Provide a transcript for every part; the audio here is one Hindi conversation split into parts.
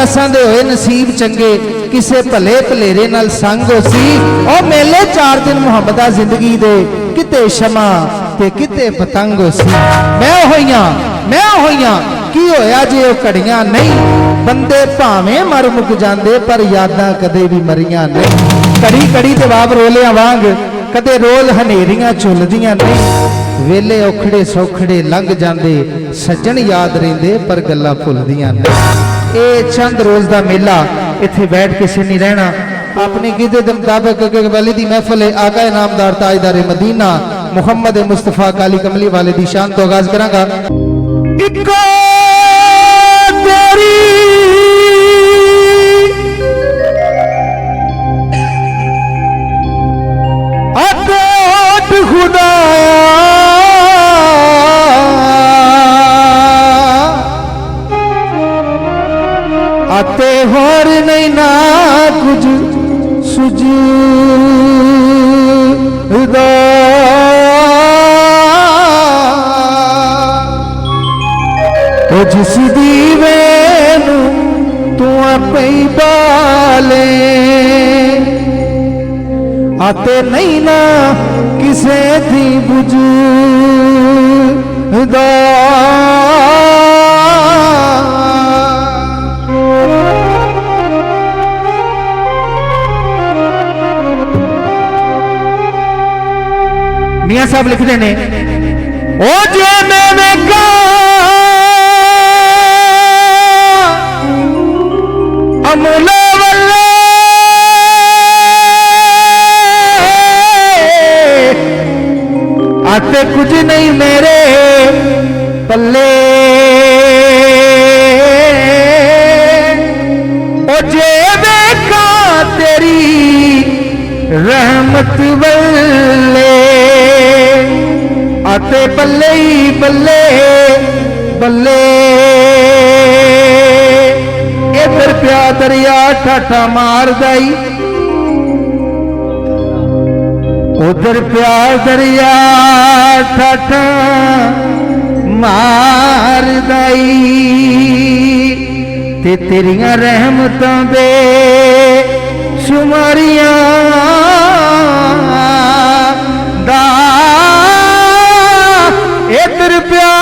असां दे होए नसीब चंगे किसे भले भलेरे नाल संग सी। ओ मेले 4 दिन मुहम्मदा जिंदगी दे किते शमा ते किते पतंग सी। मैं होइयां की होया जे ओ घड़ियां नहीं बंदे भावें मर मुक जांदे पर यादां कदे भी मरियां नहीं। कड़ी कड़ी ते बाब रोलियां वांग कदे रोल हनेरियां झुलदियां नहीं। वेले औखड़े सौखड़े लंघ जांदे सज्जन याद रहिंदे पर गल्लां भुलदियां नहीं। ये चंद रोज का मेला इत्थे बैठ किसी नहीं रहना। अपनी गिदे के मुताबिक वली दी महफिल है आका इनामदार ताजदार मदीना मुहम्मद मुस्तफा काली कमली वाले दी शान तो आगाज करांगा। इको तेरी अटोट खुदाया आते होर नहीं ना कुछ सुझ ओ जिस दीवे नू तू आपे बाले आते नहीं ना किसे थी बुझ मियां साहब लिखते ने ओ जे मैं अमूला वल्ले आते कुछ नहीं मेरे पल्ले ओ जे देखा तेरी रहमत वल्ले आते बल्ले ही बल्ले बल्ले इधर प्या दरिया ठाठा मार दाई उधर प्या दरिया ठाठा मार दाई ते तेरियां रहमतां दे शुमारियां इधर प्या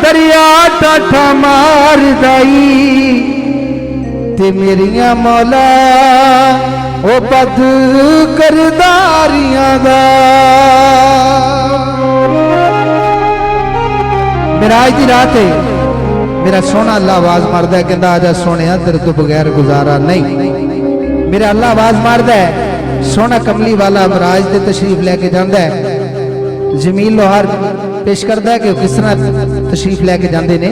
दरिया टाठा मार दाई ते मेरिया मौला ओ बद करदारियां दा। मेरा आज की रात है मेरा सोना अल्लाह आवाज मारदा है कहंदा आजा सोने तेरे तो बगैर गुजारा नहीं। मेरा अल्लाह आवाज मारदा है सोना कमली वाला मराज दे तशरीफ लेके जांदा है। जमील लोहार पेश करता है कि किस तरह तशरीफ लेके जाते ने।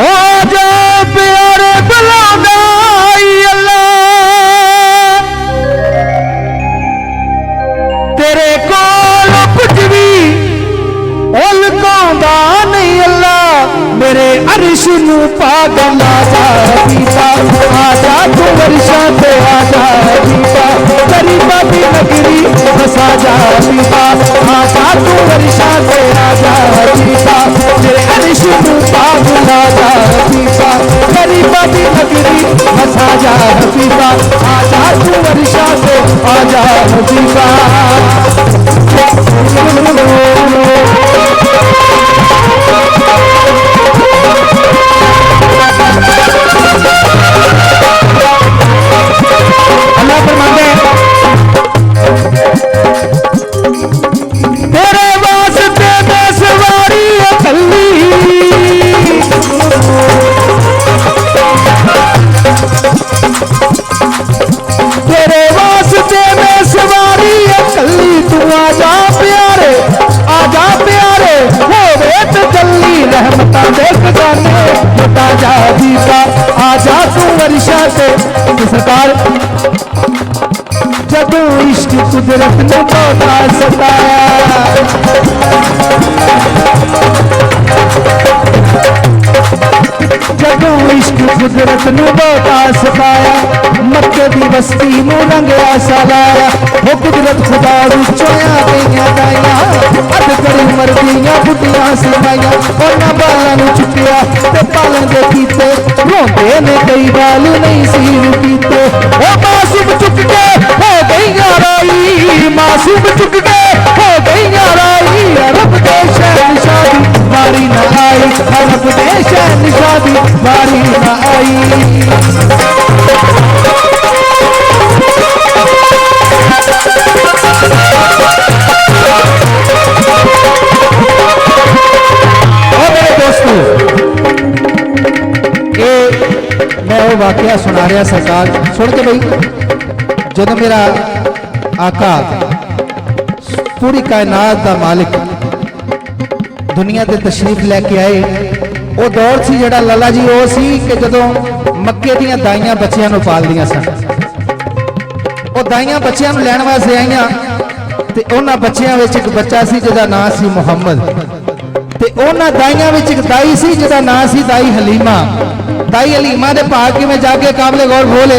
ओ जो प्यारे बुलादा अल्लाह तेरे कोल कुछ भी उलकांदा नहीं अल्लाह मेरे अरश नू पागल आजा हबीबा आजा तू वर्षा ते आजा हबीबा गरीबा दी नगरी बसा जा हबीबा आजा तू वर्षा ते आजा हबीबा मेरे अरश नू पागल आजा हबीबा गरीबा दी नगरी बसा जा हबीबा आजा तू वर्षा ते आजा हबीबा। अल्लाह फरमाते हैं तेरे वास्ते मैं सवारी अकली तेरे वास्ते मैं सवारी अकली तू आजा प्यारे हो वेत जल्दी रहमतां दे खजाने बता जा दीपा आजा तू वर्षा से सरकार जदों इश्क कुदरत ने तोता सताया जदों इश्क कुदरत नू बहुता सताया, मक्के दी बस्ती नू रंगया सलाया। वो कुदरत खुदा विचों आ गईयां दाइयां, अध करी उमर दियां बुढ़ियां सिपाइयां। उन्हां बालां नू चुकिया ते पालन दे कीते, रोंदे ने कई बाल नहीं सीर कीते। ओ मासूम चुक के हो गईयां राई, मासूम चुक के हो गईयां राई। अरब दे शहंशाह दी बारी ना आई, अरब दे शहंशाह दी बारी ना आई। मैं वो वाकया सुना रहा सरकार सुन के भाई, जो मेरा आका पूरी कायनात का मालिक दुनिया ते तशरीफ लैके आए, वो दौर सी जड़ा लाला जी वो सी कि जदों मक्के दियां दाइयां बच्चियां नूं पालदियां सन। वो दाइयां बच्चियां नूं लैण वास्ते आईयां ते उन्हां बच्चियां विच एक बच्चा सी जिहदा नाम सी मुहम्मद, ते उन्हां दाइयां विच एक दाई सी जिहदा नाम सी दाई हलीमा। दाई हलीमा दे भाग में जाके काबले गौर बोले,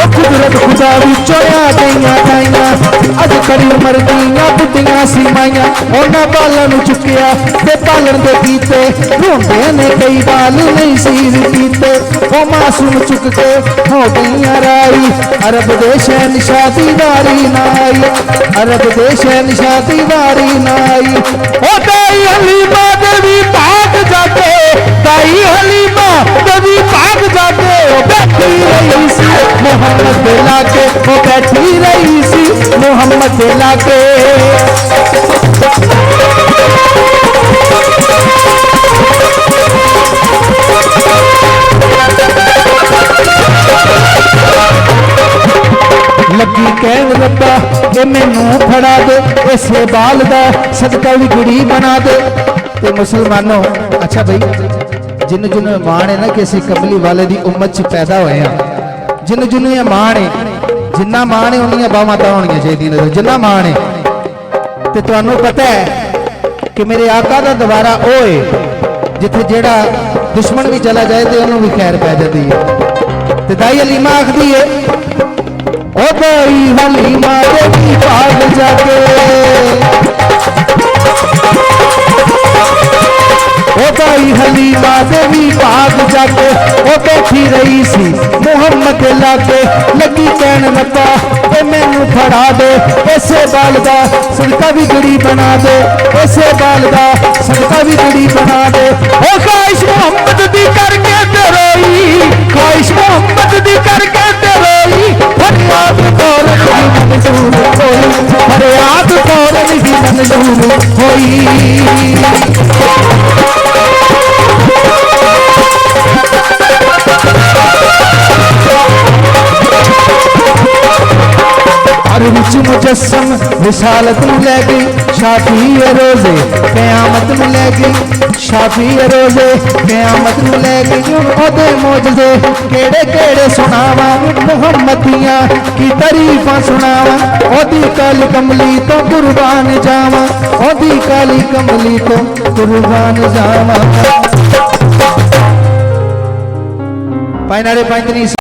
कुदरत खुदा विचों आ गईयां दाइयां, अज करी उमर दियां बुढ़ियां सीमाइयां। उन्हां बालां नू चुकिया ते पालन दे कीते, रोंदे ने कई बाल नहीं सीर कीते। ओ मासूम चुक के हो गईयां राई, अरब दे शहंशाह दी वारी ना आई, अरब दे शहंशाह दी वारी ना आई। ओ दाई हलीमा देवी भाग जाके, दाई हलीमा देवी भाग जाके, ओ बैठी रही सी मोहम्मद दे लागे, ओ बैठी रही सी मोहम्मद दे लागे। लगी कहन रब्बा ये मैनू फड़ा दे, इसे बाल दा सदका भी गुड़ी बना दे। ते मुसलमानों अच्छा भाई, जिन जिन मान है ना कि असीं कमली वाले दी उम्मत च पैदा होए हैं, जिन जिन ये मान है, जिन्ना मान है उन्नियां बावां तां होणियां चाहीदियां, जिन्ना मान है। ते तुहानूं पता है कि मेरे आका दा दवारा ओ है जिथे जेड़ा दुश्मन भी चला जाए तो उन्होंने भी खैर पै जाती है। ते दाई हलीमा आखदी है, ओ दाई हलीमा देवी भाग जाके, ओ दाई हलीमा देवी भाग जाके, ओ बैठी रही सी मुहम्मद लागे। लगी कहन रब्बा ए मैनू फड़ा दे, इसे बाल दा सदका भी गुड़ी बना दे, इसे बाल दा सदका भी गुड़ी बना दे। ओ ख्वाहिश मुहम्मद दी करके ते रोई, ख्वाहिश मुहम्मद दी करके ते रोई। फरियाद फौरन ही मंजूर होई, फरियाद फौरन ही मंजूर होई। विच मुजस्सम विसालत में लै गई, शाफी रोजे कयामत में लै गई, शाफी रोजे कयामत में लै गई। ओदे मोजज़े केड़े केड़े सुनावा, मुहम्मदियां की तारीफां सुनावा। ओदी काली कमली तो कुर्बान जावा, ओदी काली कमली तो कुर्बान जावा। पाइनारे पाइतनी